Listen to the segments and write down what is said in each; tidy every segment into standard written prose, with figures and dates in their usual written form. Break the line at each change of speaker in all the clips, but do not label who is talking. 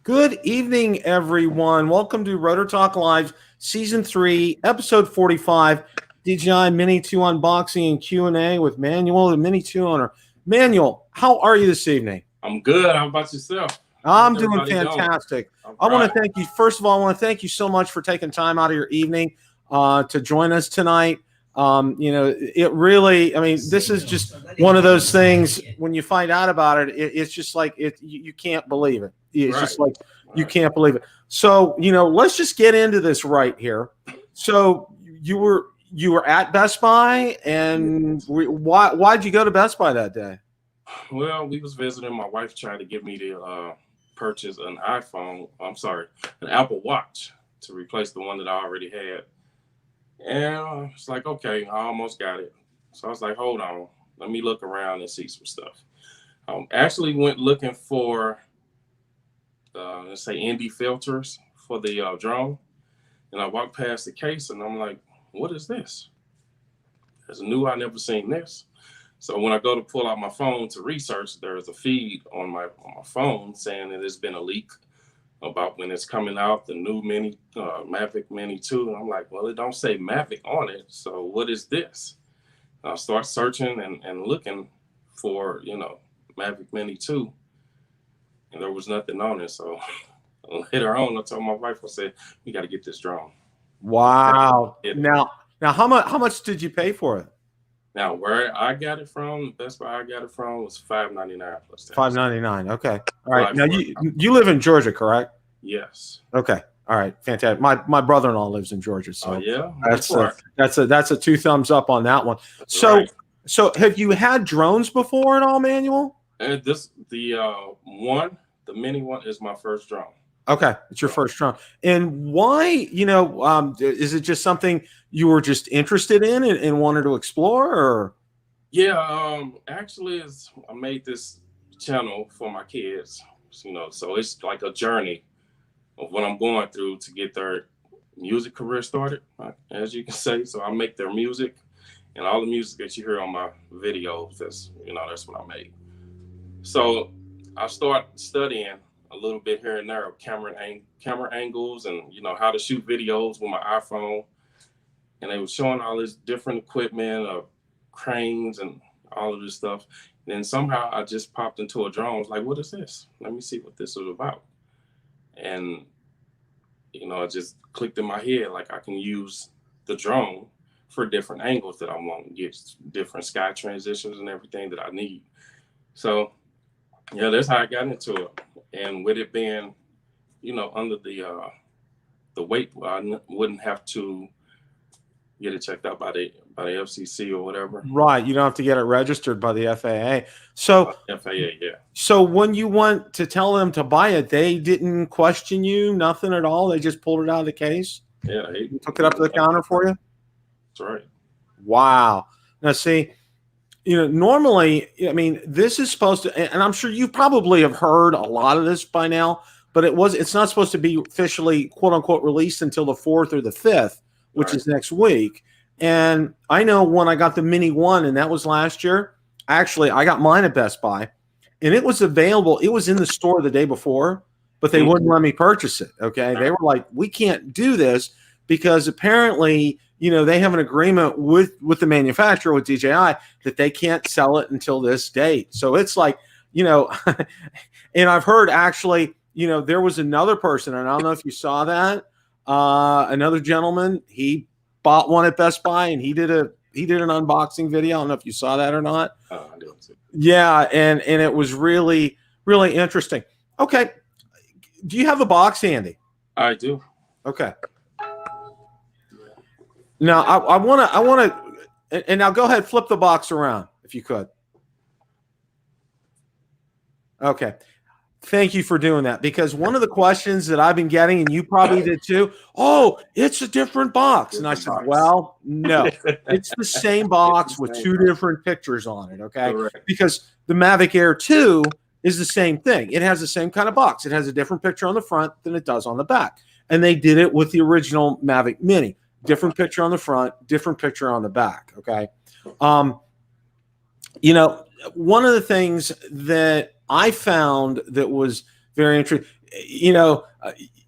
Good evening, everyone. Welcome to Rotor Talk Live, Season 3, Episode 45, DJI Mini 2 unboxing and Q&A with Manuel, the Mini 2 owner. Manuel, how are you this evening?
I'm good. How about yourself?
I'm doing fantastic. I want to thank you. First of all, I want to thank you so much for taking time out of your evening to join us tonight. It really, this is just one of those things when you find out about it, it's just like you can't believe it. It's just like you can't believe it. So, let's just get into this right here. So you were at Best Buy, and why'd you go to Best Buy that day?
Well, we was visiting. My wife tried to get me to purchase an Apple Watch to replace the one that I already had. And it's like, okay, I almost got it. So I was like, hold on, let me look around and see some stuff. Actually went looking for, let's say, ND filters for the drone. And I walked past the case and I'm like, what is this? It's new. I never seen this. So when I go to pull out my phone to research, there's a feed on my phone saying that there's been a leak about when it's coming out, the new Mini, Mavic Mini 2. And I'm like, well, it don't say Mavic on it. So what is this? I start searching and looking for, Mavic Mini 2. And there was nothing on it. So later on, I told my wife, I said, we got to get this drone.
Wow. Now, how much did you pay for it?
Now, where I got it from, the Best Buy I got it from was $5.99 plus tax.
$5.99. Okay. All right. Now you live in Georgia, correct?
Yes.
Okay. All right. Fantastic. My brother-in-law lives in Georgia, so
yeah,
that's a 2 thumbs up on that one. So have you had drones before at all, Manuel?
And the Mini one is my first drone.
Okay, it's your first drone. And why, is it just something you were just interested in and wanted to explore, or?
Yeah, actually, I made this channel for my kids, so it's like a journey of what I'm going through to get their music career started, as you can say. So I make their music, and all the music that you hear on my videos, that's what I made. So I start studying a little bit here and there of camera angles and how to shoot videos with my iPhone, and they were showing all this different equipment of cranes and all of this stuff. And then somehow I just popped into a drone. I was like, what is this? Let me see what this is about. And it just clicked in my head, like I can use the drone for different angles that I want, get different sky transitions and everything that I need. So yeah, that's how I got into it. And with it being, under the weight, I wouldn't have to get it checked out by the FCC or whatever.
Right, you don't have to get it registered by the FAA. So
FAA, yeah.
So when you went to tell them to buy it, they didn't question you, nothing at all. They just pulled it out of the case.
Yeah,
they took it up to the counter for you.
That's right.
Wow. Now see. Normally, this is supposed to, and I'm sure you probably have heard a lot of this by now, but it's not supposed to be officially, quote unquote, released until the 4th or the 5th, which is next week. And I know when I got the Mini 1, and that was last year, actually, I got mine at Best Buy, and it was available. It was in the store the day before, but they wouldn't let me purchase it. Okay. They were like, we can't do this because apparently, they have an agreement with the manufacturer, with DJI, that they can't sell it until this date. So it's like, and I've heard actually, there was another person, and I don't know if you saw that, another gentleman, he bought one at Best Buy and he did an unboxing video. I don't know if you saw that or not.
I didn't see it.
Yeah. And it was really, really interesting. Okay. Do you have a box handy?
I do.
Okay. Now I want to, and now go ahead, flip the box around if you could. Okay. Thank you for doing that, because one of the questions that I've been getting, and you probably did too, it's a different box. And I said, well, no, it's the same box with 2 different pictures on it. Okay.
Correct.
Because the Mavic Air 2 is the same thing. It has the same kind of box. It has a different picture on the front than it does on the back. And they did it with the original Mavic Mini. Different picture on the front, different picture on the back. Okay. One of the things that I found that was very interesting. You know,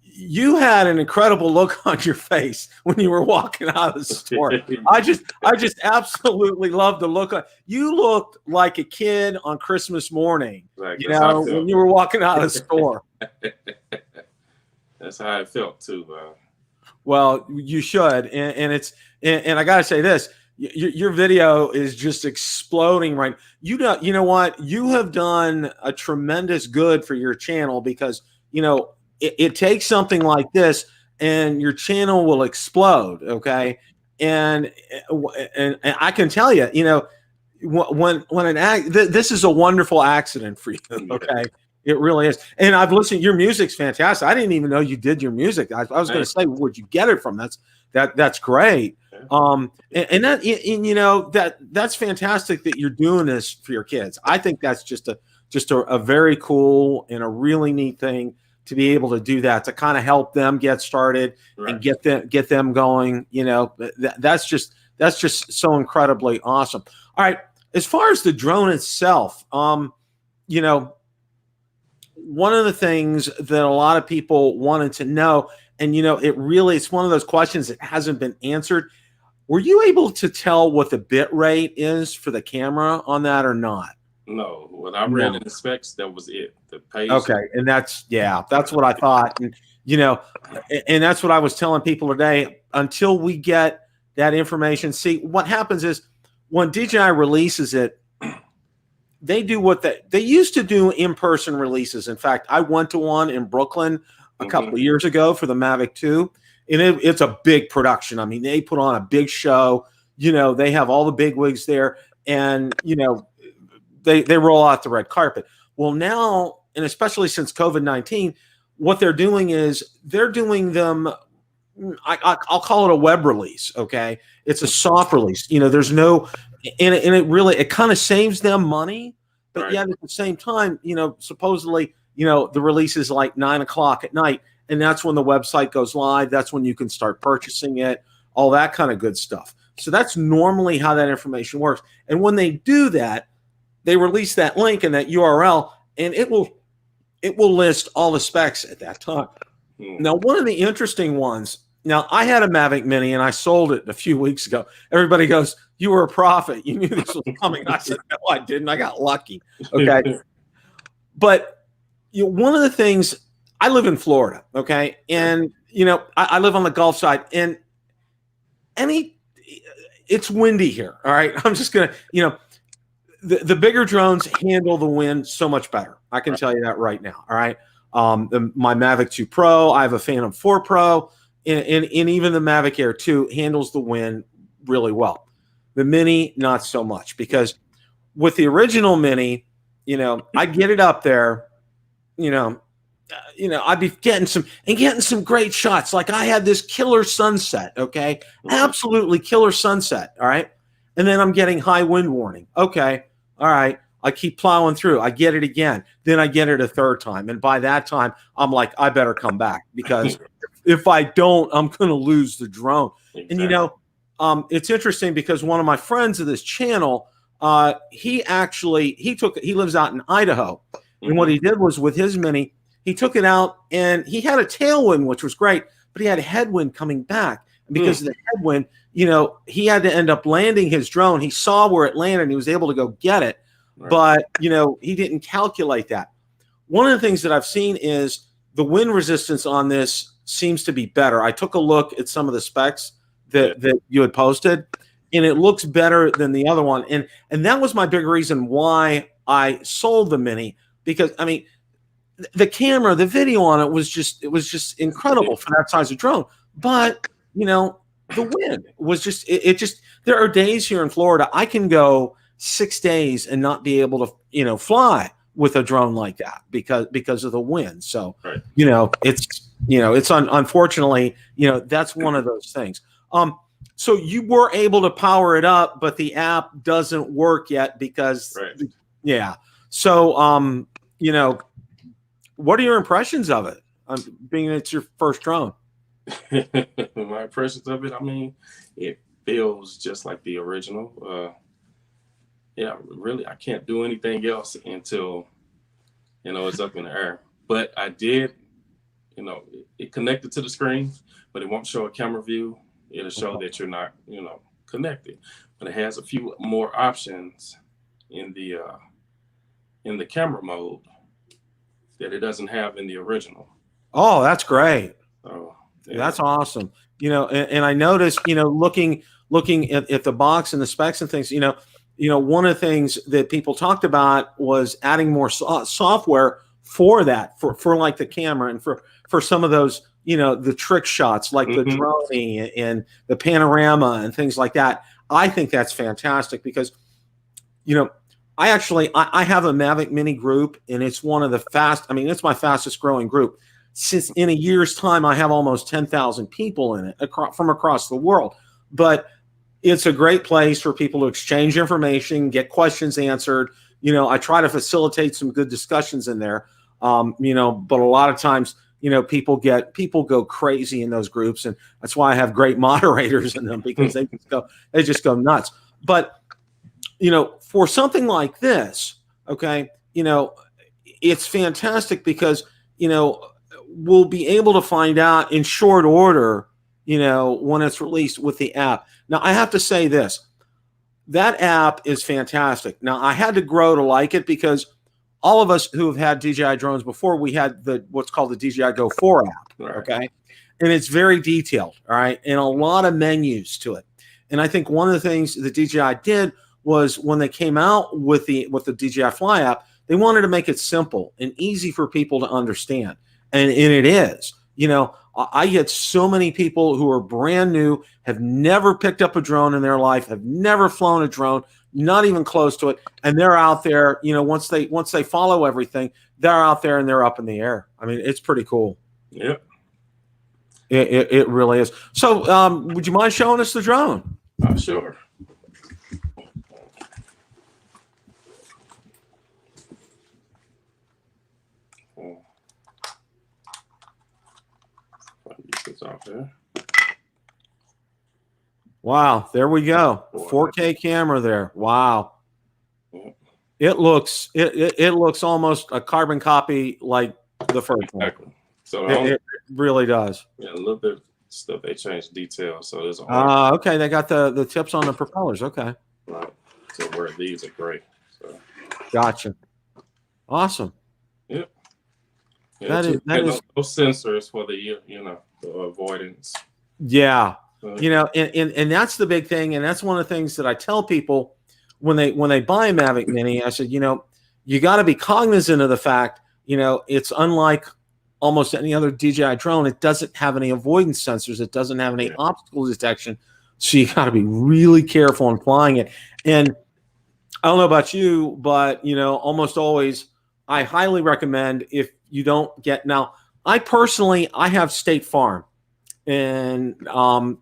you had an incredible look on your face when you were walking out of the store. I just absolutely love the look. You looked like a kid on Christmas morning,
Like,
you know, when you were walking out of the store.
That's how I felt too.
Well, you should, and I gotta say this: your video is just exploding right. You know what? You have done a tremendous good for your channel because you know it takes something like this, and your channel will explode. Okay, and I can tell you, you know, when this is a wonderful accident for you. Okay. It really is. And I've listened, your music's fantastic. I didn't even know you did your music. I was going to say, where'd you get it from? That's great. And you know, that's fantastic that you're doing this for your kids. I think that's just a very cool and a really neat thing to be able to do that, to kind of help them get started and get them going. You know, that's just so incredibly awesome. All right. As far as the drone itself, you know, one of the things that a lot of people wanted to know, and you know, it's one of those questions that hasn't been answered. Were you able to tell what the bit rate is for the camera on that or not?
No, what I read in the specs, that was it. The page.
Okay, and that's what I thought, and you know, and that's what I was telling people today. Until we get that information, see what happens is when DJI releases it. They do what they used to do in-person releases. In fact, I went to one in Brooklyn a couple of years ago for the Mavic 2, and it's a big production. I mean, they put on a big show. You know, they have all the big wigs there, and you know, they roll out the red carpet. Well, now, and especially since COVID-19, what they're doing is they're doing them. I'll call it a web release. Okay, it's a soft release. You know, there's no. And it kind of saves them money, but yet at the same time, you know, supposedly, you know, the release is like 9 o'clock at night, and that's when the website goes live. That's when you can start purchasing it, all that kind of good stuff. So that's normally how that information works. And when they do that, they release that link and that URL, and it will list all the specs at that time. Now, one of the interesting ones. Now, I had a Mavic Mini, and I sold it a few weeks ago. Everybody goes, "You were a prophet. You knew this was coming." I said, "No, I didn't. I got lucky." Okay. But you know, one of the things, I live in Florida, okay? And, you know, I live on the Gulf side, and it's windy here, all right? I'm just going to, you know, the bigger drones handle the wind so much better. I can tell you that right now, all right? My Mavic 2 Pro, I have a Phantom 4 Pro, and even the Mavic Air 2 handles the wind really well. The Mini, not so much, because with the original Mini, you know, I get it up there, you know, I'd be getting some great shots. Like I had this killer sunset, okay, absolutely killer sunset, all right, and then I'm getting high wind warning. Okay, all right, I keep plowing through. I get it again, then I get it a third time, and by that time, I'm like, I better come back because. If I don't, I'm going to lose the drone. Exactly. And, you know, it's interesting because one of my friends of this channel, he lives out in Idaho. And what he did was with his Mini, he took it out and he had a tailwind, which was great, but he had a headwind coming back. And because of the headwind, you know, he had to end up landing his drone. He saw where it landed and he was able to go get it. Right. But, you know, he didn't calculate that. One of the things that I've seen is the wind resistance on this seems to be better. I took a look at some of the specs that you had posted, and it looks better than the other one. And that was my big reason why I sold the Mini, because I mean, the camera, the video on it was just incredible for that size of drone. But you know, the wind was just there are days here in Florida I can go 6 days and not be able to, you know, fly with a drone like that because of the wind. So, you know, it's unfortunately, you know, that's one of those things. So you were able to power it up, but the app doesn't work yet because, yeah. So, you know, what are your impressions of it? Being it's your first drone.
My impressions of it, I mean, it feels just like the original. Yeah, really, I can't do anything else until, you know, it's up in the air. but I did, you know, it connected to the screen, but it won't show a camera view. It'll show that you're not, you know, connected. But it has a few more options in the camera mode that it doesn't have in the original.
Oh, that's great.
So
yeah. That's awesome. You know, and I noticed, you know, looking at the box and the specs and things, you know, one of the things that people talked about was adding more software for that, for like the camera and for some of those, you know, the trick shots like the droning and the panorama and things like that. I think that's fantastic because, you know, I have a Mavic Mini group, and it's one of the it's my fastest growing group. Since in a year's time, I have almost 10,000 people in it from across the world. But it's a great place for people to exchange information, get questions answered. You know, I try to facilitate some good discussions in there. You know, but a lot of times, you know, people go crazy in those groups, and that's why I have great moderators in them, because they just go nuts. But you know, for something like this, okay, you know, it's fantastic because, you know, we'll be able to find out in short order, you know, when it's released with the app. Now, I have to say this, that app is fantastic. Now, I had to grow to like it because all of us who have had DJI drones before, we had what's called the DJI Go 4 app, okay? And it's very detailed, all right, and a lot of menus to it. And I think one of the things that DJI did was when they came out with the DJI Fly app, they wanted to make it simple and easy for people to understand. And it is. You know, I get so many people who are brand new, have never picked up a drone in their life, have never flown a drone, not even close to it, and they're out there, you know, once they follow everything, they're out there and they're up in the air. I mean, it's pretty cool.
Yeah.
It really is. So would you mind showing us the drone?
Sure. Off there.
Wow, there we go. 4K camera there. Wow. It looks almost a carbon copy like the first one.
So
it really does.
Yeah, a little bit of stuff they changed details. So there's a
okay, they got the tips on the propellers. Okay.
Right. So where these are great. So
gotcha. Awesome.
Yep. Yeah,
that is
those sensors for the the avoidance.
Yeah. You know, and that's the big thing, and that's one of the things that I tell people when they buy a Mavic Mini. I said, you know, you got to be cognizant of the fact, you know, it's unlike almost any other DJI drone. It doesn't have any avoidance sensors. It doesn't have any obstacle detection. So you got to be really careful in flying it. And I don't know about you, but, you know, almost always I highly recommend, if you don't get, now I have State Farm, and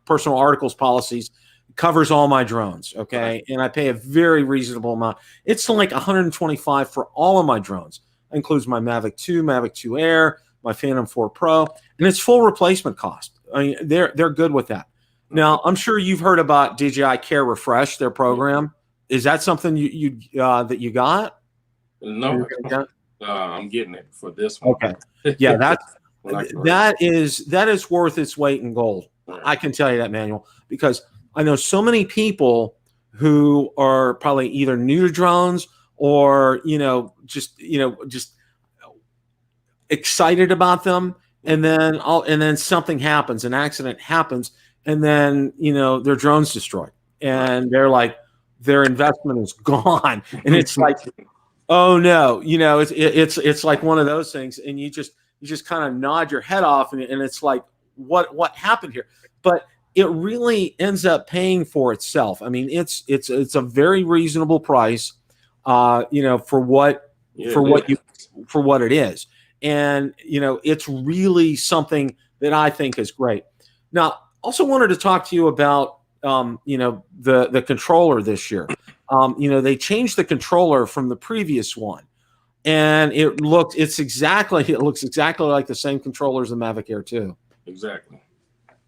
personal articles policies covers all my drones. Okay. And I pay a very reasonable amount. It's like $125 for all of my drones. That includes my Mavic 2, Mavic 2 Air, my Phantom 4 Pro, and it's full replacement cost. I mean, they're good with that. Now, I'm sure you've heard about DJI Care Refresh, their program. Is that something that you got?
No, I'm getting it for this one.
Okay. Yeah, that is worth its weight in gold. I can tell you that, Manuel, because I know so many people who are probably either new to drones or just excited about them, and then something happens, an accident happens, and then their drone's destroyed, and they're like, their investment is gone, and it's like, oh no, it's like one of those things, and you just kind of nod your head off, and it's like, what happened here? But it really ends up paying for itself. I mean, it's a very reasonable price, for what it is, and it's really something that I think is great. Now, also wanted to talk to you about the controller this year. They changed the controller from the previous one, and it looks exactly like the same controller as the Mavic Air 2.
Exactly.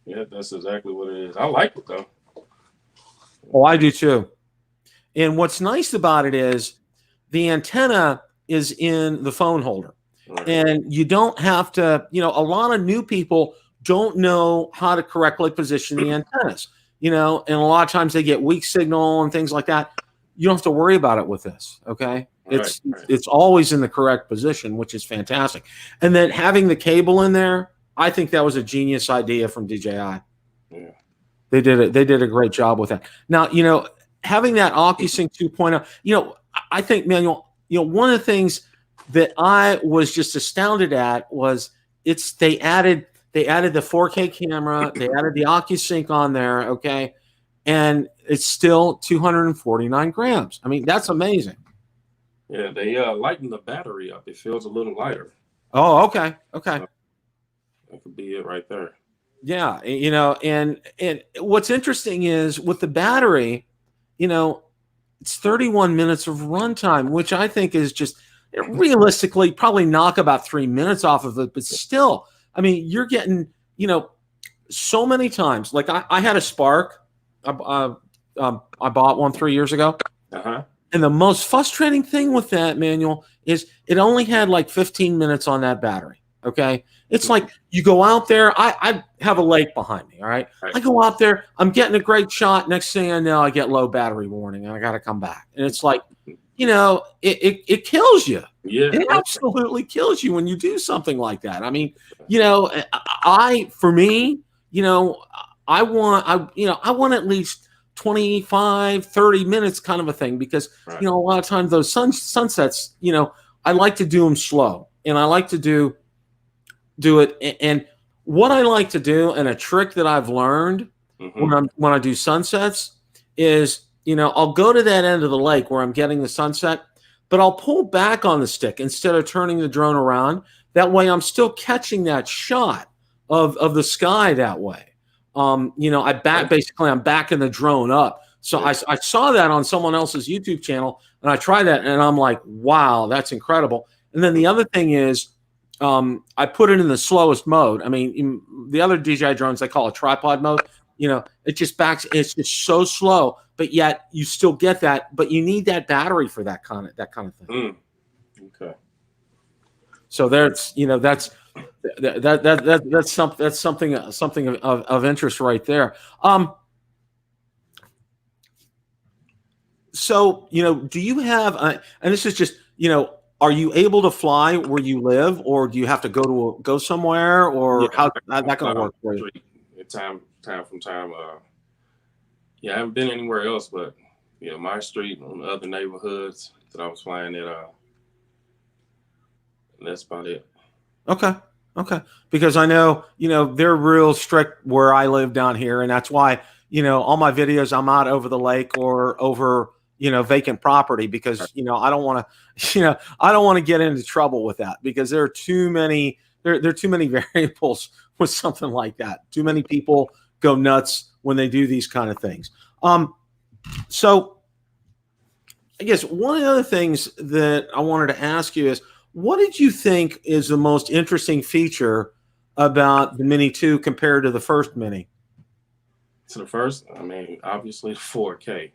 Yeah, that's exactly what it is. I like it though.
Oh, I do too. And what's nice about it is the antenna is in the phone holder.
Right.
And you don't have to, a lot of new people don't know how to correctly position the antennas, and a lot of times they get weak signal and things like that. You don't have to worry about it with this. Okay.
Right.
It's always in the correct position, which is fantastic. And then having the cable in there, I think that was a genius idea from DJI.
Yeah.
They did a great job with that. Now, having that OcuSync 2.0, I think, Manuel, one of the things that I was just astounded at was they added the 4K camera, they added the OcuSync on there, okay, and it's still 249 grams. I mean, that's amazing.
Yeah, they lighten the battery up. It feels a little lighter.
Oh, okay.
That could be it right there.
Yeah, and what's interesting is with the battery, it's 31 minutes of runtime, which I think is just realistically probably knock about 3 minutes off of it, but still, I mean, you're getting, so many times. Like I had a Spark, I bought one 3 years ago, and the most frustrating thing with that, Manuel, is it only had like 15 minutes on that battery. Okay, it's like you go out there. I have a lake behind me. All right, I go out there. I'm getting a great shot. Next thing I know, I get low battery warning, and I got to come back. And it's like, it kills you.
Yeah,
it absolutely kills you when you do something like that. I mean, for me, I want at least 25, 30 minutes kind of a thing, because a lot of times those sunsets, I like to do them slow, and I like to do it. And what I like to do, and a trick that I've learned when I do sunsets, is I'll go to that end of the lake where I'm getting the sunset, but I'll pull back on the stick instead of turning the drone around. That way I'm still catching that shot of the sky that way. I'm backing the drone up. So I saw that on someone else's YouTube channel, and I tried that, and I'm like, wow, that's incredible. And then the other thing is, I put it in the slowest mode. I mean, the other DJI drones, they call it tripod mode. It just backs. It's just so slow, but yet you still get that. But you need that battery for that kind of thing.
Okay.
So that's something of interest right there. So do you have? And this is just are you able to fly where you live, or do you have to go somewhere, or how's that going to work for you?
Time from time. I haven't been anywhere else, but my street and other neighborhoods that I was flying at. That's about it.
Okay. Because I know they're real strict where I live down here, and that's why all my videos I'm out over the lake or over vacant property, because I don't want to get into trouble with that, because there are too many variables with something like that. Too many people go nuts when they do these kind of things. So I guess one of the other things that I wanted to ask you is, what did you think is the most interesting feature about the Mini 2 compared to the first Mini?
To the first, I mean, obviously 4K.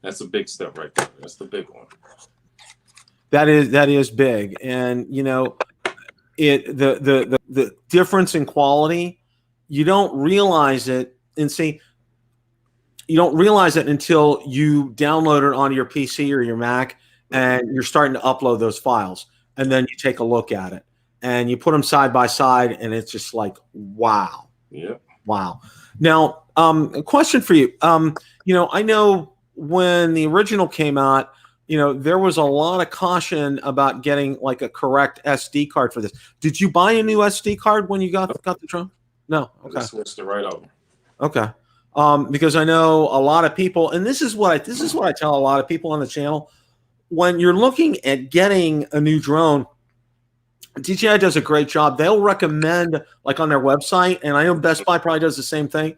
That's a big step right there. That's the big one.
That is big, and the difference in quality, you don't realize it, you don't realize it until you download it onto your PC or your Mac, and you're starting to upload those files, and then you take a look at it, and you put them side by side, and it's just like, wow.
Yeah.
Wow. Now, a question for you. I know when the original came out, there was a lot of caution about getting like a correct SD card for this. Did you buy a new SD card when you got the drone? No. Okay.
I switched it right over.
Okay. Because I know a lot of people, and this is what I tell a lot of people on the channel, when you're looking at getting a new drone, DJI does a great job. They'll recommend, like on their website, and I know Best Buy probably does the same thing.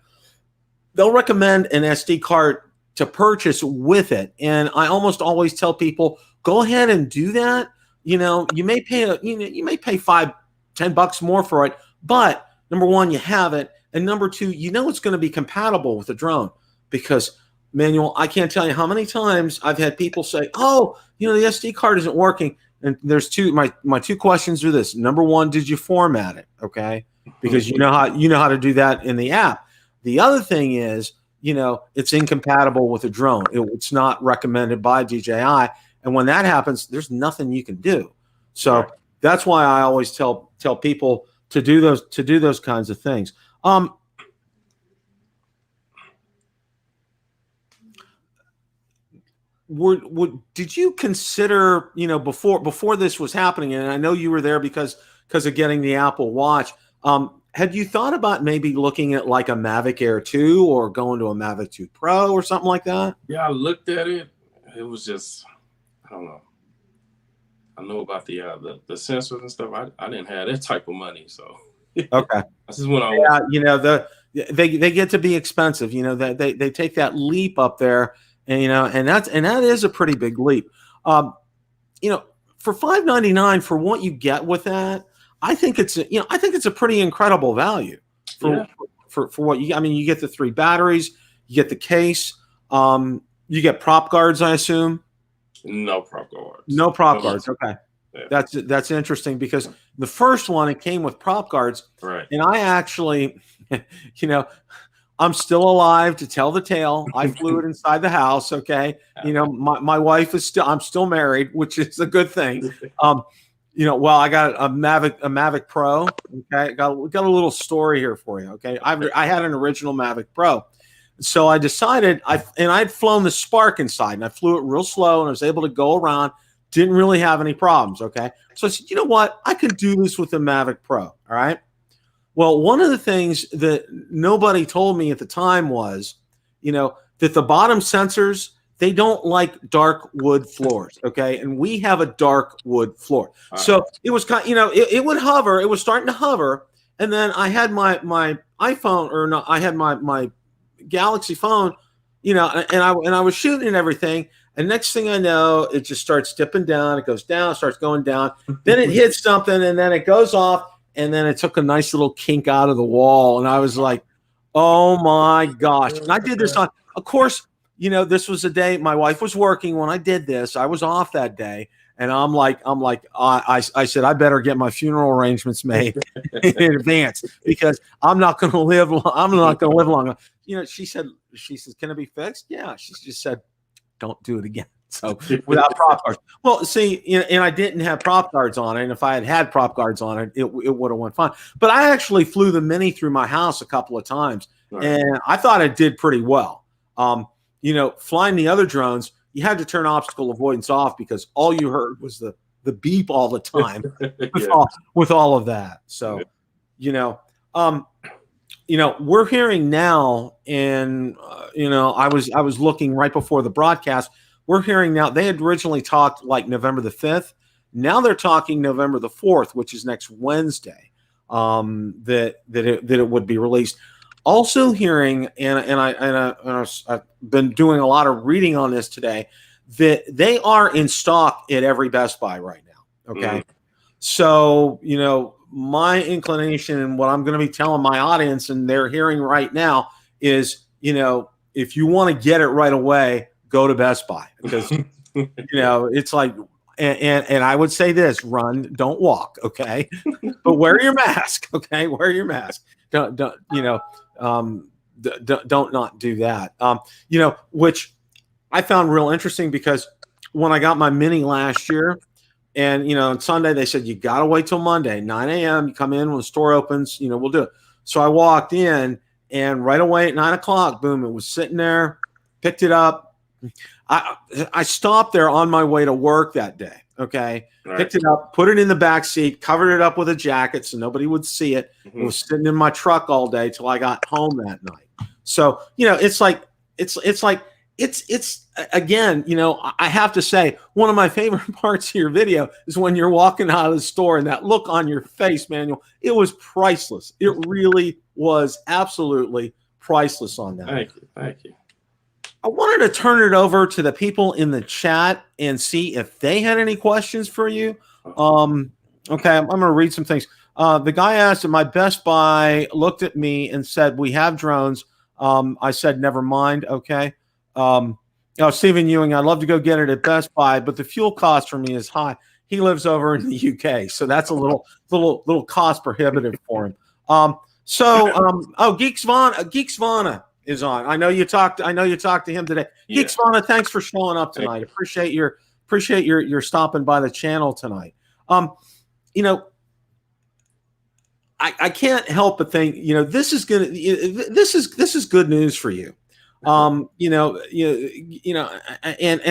They'll recommend an SD card to purchase with it, and I almost always tell people, go ahead and do that. You may pay $5-10 more for it, but number one, you have it, and number two, it's going to be compatible with the drone. Because, Manuel, I can't tell you how many times I've had people say, "Oh, the SD card isn't working," and there's two. My two questions are this: number one, did you format it? Okay, because you know how to do that in the app. The other thing is, it's incompatible with a drone. It's not recommended by DJI, and when that happens, there's nothing you can do. So that's why I always tell people to do those kinds of things. Did you consider, before this was happening, and I know you were there because of getting the Apple Watch, had you thought about maybe looking at like a Mavic Air 2 or going to a Mavic 2 Pro or something like that?
Yeah, I looked at it. It was just, I don't know. I know about the sensors and stuff. I didn't have that type of money, so
okay.
This is when I
they get to be expensive. They take that leap up there. And that is a pretty big leap. For $599 for what you get with that, I think it's a pretty incredible value for what you. I mean, you get the 3 batteries, you get the case, you get prop guards, I assume.
No prop guards.
No prop guards. Okay,
yeah.
That's interesting because the first one it came with prop guards,
right?
And I actually, I'm still alive to tell the tale. I flew it inside the house. Okay. My wife is I'm still married, which is a good thing. Well, I got a Mavic Pro. Okay. Got a little story here for you. Okay. I had an original Mavic Pro. So I decided I'd flown the Spark inside and I flew it real slow and I was able to go around. Didn't really have any problems. Okay. So I said, you know what? I can do this with the Mavic Pro. All right. Well, one of the things that nobody told me at the time was, that the bottom sensors, they don't like dark wood floors, okay? And we have a dark wood floor. So it was kind of, it would hover. It was starting to hover. And then I had my iPhone, or no, I had my Galaxy phone, and I was shooting and everything. And next thing I know, it just starts dipping down. It goes down, starts going down. Then it hits something, and then it goes off. And then it took a nice little kink out of the wall. And I was like, oh my gosh. And I did this on, of course, this was a day my wife was working when I did this. I was off that day. And I said, I better get my funeral arrangements made in advance because I'm not going to live long. She says, can it be fixed? Yeah. She just said, don't do it again. So without prop guards. Well, see, and I didn't have prop guards on it. And if I had prop guards on it, it would have went fine. But I actually flew the Mini through my house a couple of times, and I thought it did pretty well. Flying the other drones, you had to turn obstacle avoidance off because all you heard was the beep all the time with all of that. So, we're hearing now, and I was looking right before the broadcast. We're hearing now, they had originally talked like November the 5th. Now they're talking November the 4th, which is next Wednesday, that it would be released. Also hearing, and I've been doing a lot of reading on this today, that they are in stock at every Best Buy right now. Okay. So, my inclination and what I'm going to be telling my audience, and they're hearing right now, is, if you want to get it right away, go to Best Buy because it's like, and I would say this: run, don't walk, okay? But wear your mask, okay? Wear your mask. Don't not do that. Which I found real interesting because when I got my Mini last year, and on Sunday they said you gotta wait till Monday, 9 a.m. You come in when the store opens, we'll do it. So I walked in, and right away at 9 o'clock, boom, it was sitting there. Picked it up. I stopped there on my way to work that day. Okay. Right. Picked it up, put it in the back seat, covered it up with a jacket so nobody would see it. It was sitting in my truck all day till I got home that night. So, it's again, I have to say one of my favorite parts of your video is when you're walking out of the store and that look on your face, Manuel, it was priceless. It really was absolutely priceless on that.
Thank you.
I wanted to turn it over to the people in the chat and see if they had any questions for you. Okay, I'm going to read some things. The guy asked if my Best Buy looked at me and said, we have drones. I said, never mind. Okay. Stephen Ewing, I'd love to go get it at Best Buy, but the fuel cost for me is high. he lives over in the UK, so that's a little cost prohibitive for him. Geeks Vana is on. I know you talked to him today.
Yeah.
Geeks Vana, thanks for showing up tonight. Appreciate your stopping by the channel tonight. You know, I can't help but think, you know, this is good news for you. And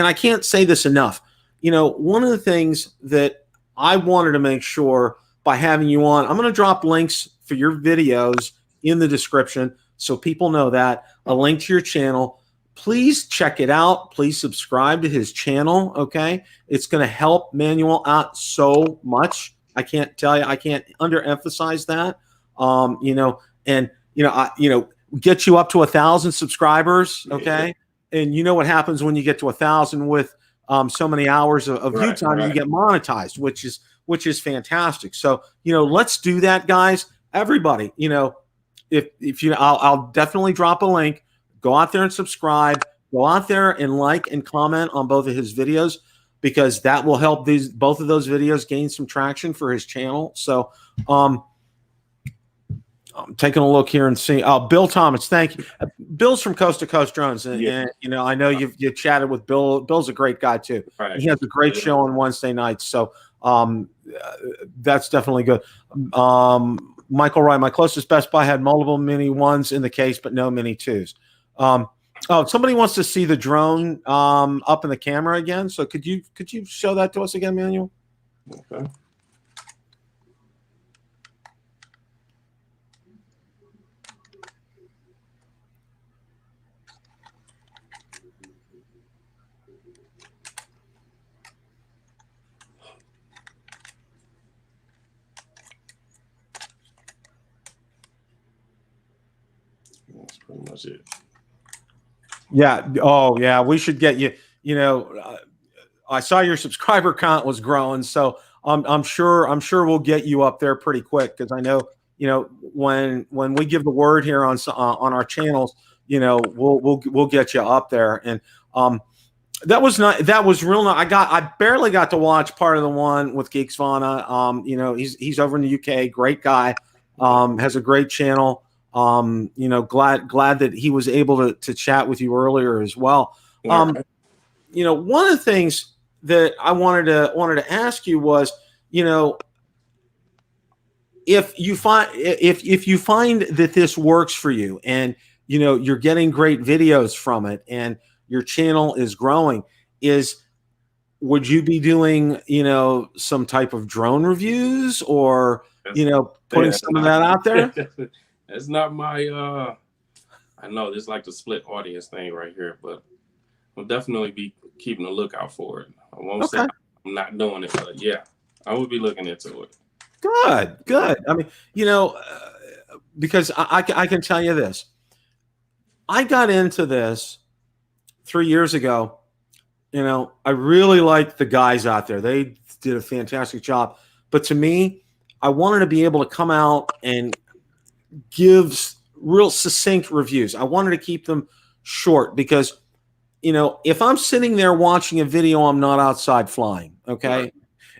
I can't say this enough. You know, one of the things that I wanted to make sure by having you on, I'm going to drop links for your videos in the description so people know that, a link to your channel. Please check it out. Please subscribe to his channel. Okay. It's going to help Manuel out so much. I can't tell you, I can't underemphasize that. Get you up to 1,000 subscribers. Okay. Yeah. And you know what happens when you get to 1,000 with so many hours of view time, you get monetized, which is fantastic. So, you know, let's do that, guys. Everybody, you know, if you, I'll definitely drop a link. Go out there and subscribe. Go out there and like and comment on both of his videos, because that will help both of those videos gain some traction for his channel. So, I'm taking a look here and seeing. Oh, Bill Thomas, thank you. Bill's from Coast to Coast Drones, and you know, I know you've chatted with Bill. Bill's a great guy too. Right. He has a great show on Wednesday nights, so that's definitely good. Michael Wright, my closest Best Buy had multiple Mini 1s in the case, but no Mini 2s. Somebody wants to see the drone up in the camera again. So could you show that to us again, Manuel?
Okay. That's pretty much it.
Yeah. Oh, yeah. We should get you. You know, I saw your subscriber count was growing, so I'm sure we'll get you up there pretty quick, because I know, you know, when we give the word here on our channels, you know, we'll get you up there. And that was real nice. I barely got to watch part of the one with Geeks Vana. You know, he's over in the UK. Great guy. Has a great channel. You know, glad that he was able to chat with you earlier as well. You know, one of the things that I wanted to ask you was, you know, if you find that this works for you, and you know you're getting great videos from it, and your channel is growing, would you be doing, you know, some type of drone reviews, or you know, putting some of that out there?
It's not my I know this is like the split audience thing right here, but I'll definitely be keeping a lookout for it. I won't say I'm not doing it, but yeah, I will be looking into it.
Good. I mean, you know, because I can tell you this. I got into this 3 years ago. You know, I really liked the guys out there. They did a fantastic job. But to me, I wanted to be able to come out and give real succinct reviews. I wanted to keep them short, because, you know, if I'm sitting there watching a video, I'm not outside flying. Okay. Right.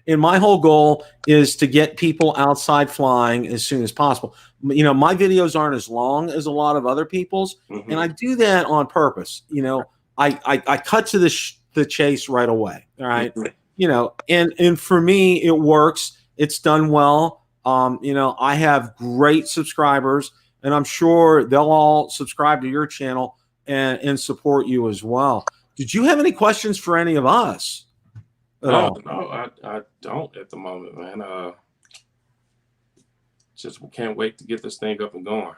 And my whole goal is to get people outside flying as soon as possible. You know, my videos aren't as long as a lot of other people's, and I do that on purpose. You know, I cut to the chase right away. All right. You know, and for me, it works. It's done well. You know, I have great subscribers, and I'm sure they'll all subscribe to your channel and support you as well. Did you have any questions for any of us?
No, I don't at the moment, man. Just can't wait to get this thing up and going.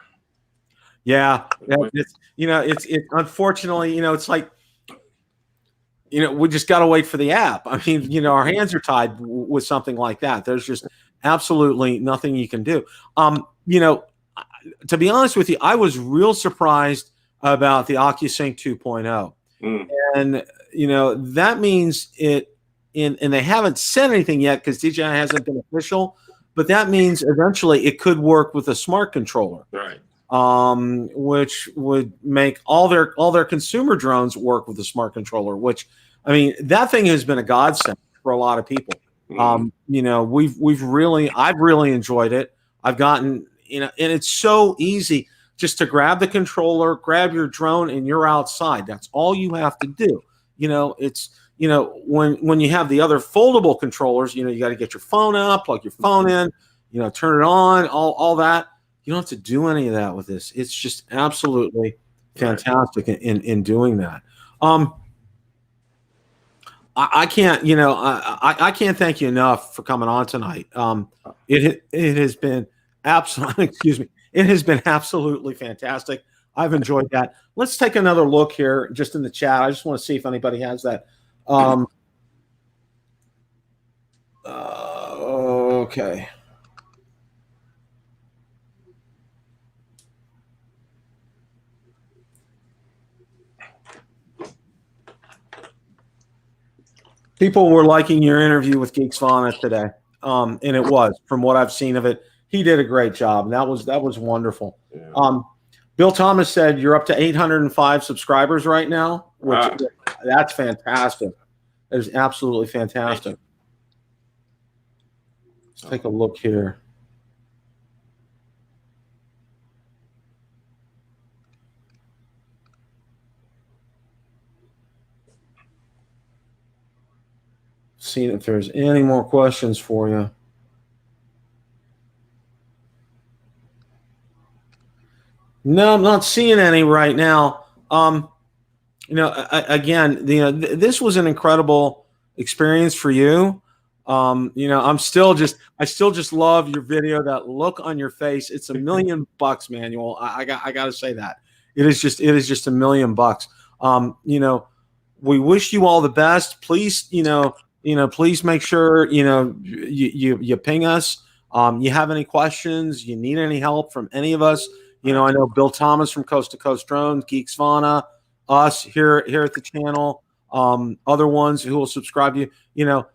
Yeah, it's unfortunately, you know, it's like, you know, we just got to wait for the app. I mean, you know, our hands are tied with something like that. There's just absolutely nothing you can do. You know, to be honest with you, I was real surprised about the OcuSync 2.0. And, you know, that means and they haven't said anything yet because DJI hasn't been official, but that means eventually it could work with a smart controller.
Right.
Which would make all their consumer drones work with a smart controller, which, I mean, that thing has been a godsend for a lot of people. You know, I've really enjoyed it. I've gotten, you know, and it's so easy just to grab the controller, grab your drone, and you're outside. That's all you have to do. You know, it's, you know, when you have the other foldable controllers, you know, you got to get your phone up, plug your phone in, you know, turn it on, all that. You don't have to do any of that with this. It's just absolutely fantastic in doing that. I can't, you know, I can't thank you enough for coming on tonight. It has been absolutely, excuse me, it has been absolutely fantastic. I've enjoyed that. Let's take another look here, just in the chat. I just want to see if anybody has that. Okay. People were liking your interview with Geeks Fauna today, and it was, from what I've seen of it, he did a great job, and that was wonderful. Yeah. Bill Thomas said you're up to 805 subscribers right now, which that's fantastic. That is absolutely fantastic. Let's take a look here. Seeing if there's any more questions for you. No, I'm not seeing any right now. You know, again, you know, this was an incredible experience for you. You know, I still just love your video. That look on your face. It's $1 million, Manuel. I got to say that. It is just $1 million. You know, we wish you all the best. Please, please make sure, you ping us. You have any questions, you need any help from any of us. You know, I know Bill Thomas from Coast to Coast Drones, Geeks Fauna, us here at the channel, other ones who will subscribe to you. You know,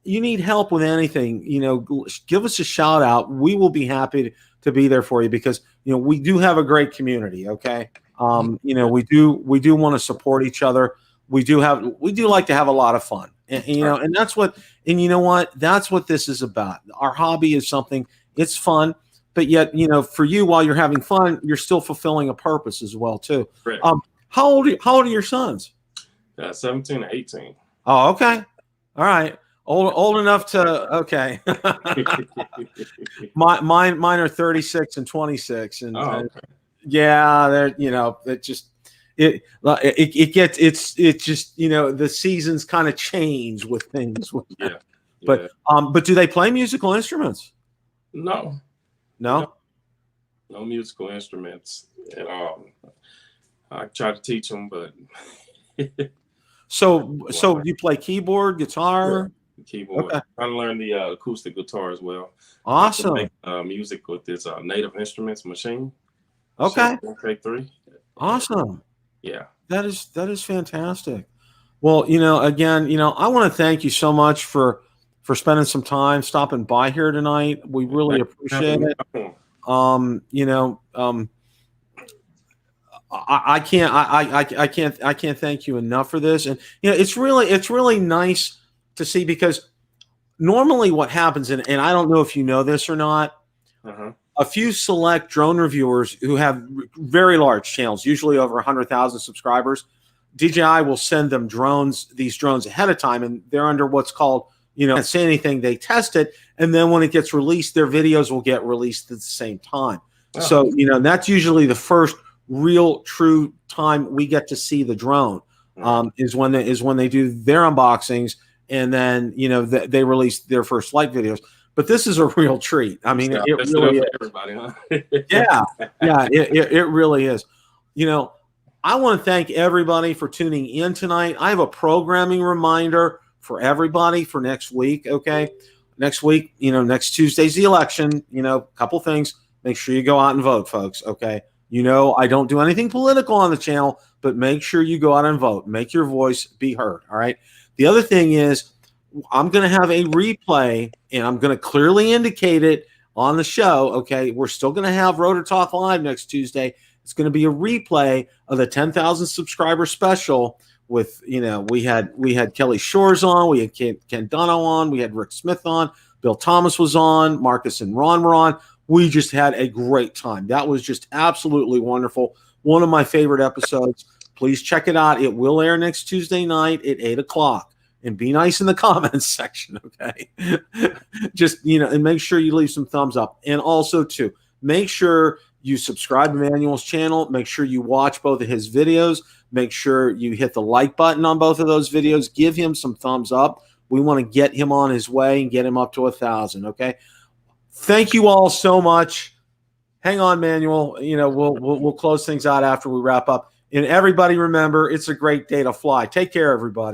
you need help with anything, you know, give us a shout out. We will be happy to be there for you, because, you know, we do have a great community. Okay. You know, we do want to support each other. We do like to have a lot of fun, and you know, and you know what, that's what this is about. Our hobby is something, it's fun, but yet, you know, for you, while you're having fun, you're still fulfilling a purpose as well too.
Right.
How old are your sons?
17 and 18.
Oh, okay. All right. Old enough to, okay. Mine are 36 and 26, and okay. Yeah, they're, you know, it just it just, you know, the seasons kind of change with things.
Yeah.
But do they play musical instruments?
No.
No
musical instruments at all. I try to teach them, but
so you play keyboard, guitar?
Yeah, keyboard. Okay. I'm trying to learn the acoustic guitar as well.
Awesome.
Make, music with this Native Instruments machine.
Okay.
Take 3.
Awesome.
Yeah.
That is fantastic. Well, you know, again, you know, I want to thank you so much for spending some time stopping by here tonight. We really appreciate it. You know, I can't thank you enough for this. And you know, it's really nice to see, because normally what happens, and I don't know if you know this or not, a few select drone reviewers who have very large channels, usually over 100,000 subscribers, DJI will send them these drones ahead of time, and they're under what's called, you know, can't say anything, they test it, and then when it gets released, their videos will get released at the same time. Oh. So, you know, that's usually the first real true time we get to see the drone, is when they do their unboxings, and then, you know, they release their first flight videos. But this is a real treat. I mean, it really is.
Everybody, huh?
Yeah, it really is. You know, I want to thank everybody for tuning in tonight. I have a programming reminder for everybody for next week. Okay, next week, you know, next Tuesday's the election. You know, a couple things. Make sure you go out and vote, folks. Okay, you know, I don't do anything political on the channel, but make sure you go out and vote. Make your voice be heard. All right. The other thing is, I'm going to have a replay, and I'm going to clearly indicate it on the show. Okay. We're still going to have Rotor Talk Live next Tuesday. It's going to be a replay of the 10,000 subscriber special with we had Kelly Shores on, we had Ken Dono on, we had Rick Smith on, Bill Thomas was on, Marcus and Ron were on. We just had a great time. That was just absolutely wonderful. One of my favorite episodes. Please check it out. It will air next Tuesday night at 8:00. And be nice in the comments section, okay? Just, and make sure you leave some thumbs up. And also, too, make sure you subscribe to Manuel's channel. Make sure you watch both of his videos. Make sure you hit the like button on both of those videos. Give him some thumbs up. We want to get him on his way and get him up to 1,000, okay? Thank you all so much. Hang on, Manuel. We'll close things out after we wrap up. And everybody remember, it's a great day to fly. Take care, everybody.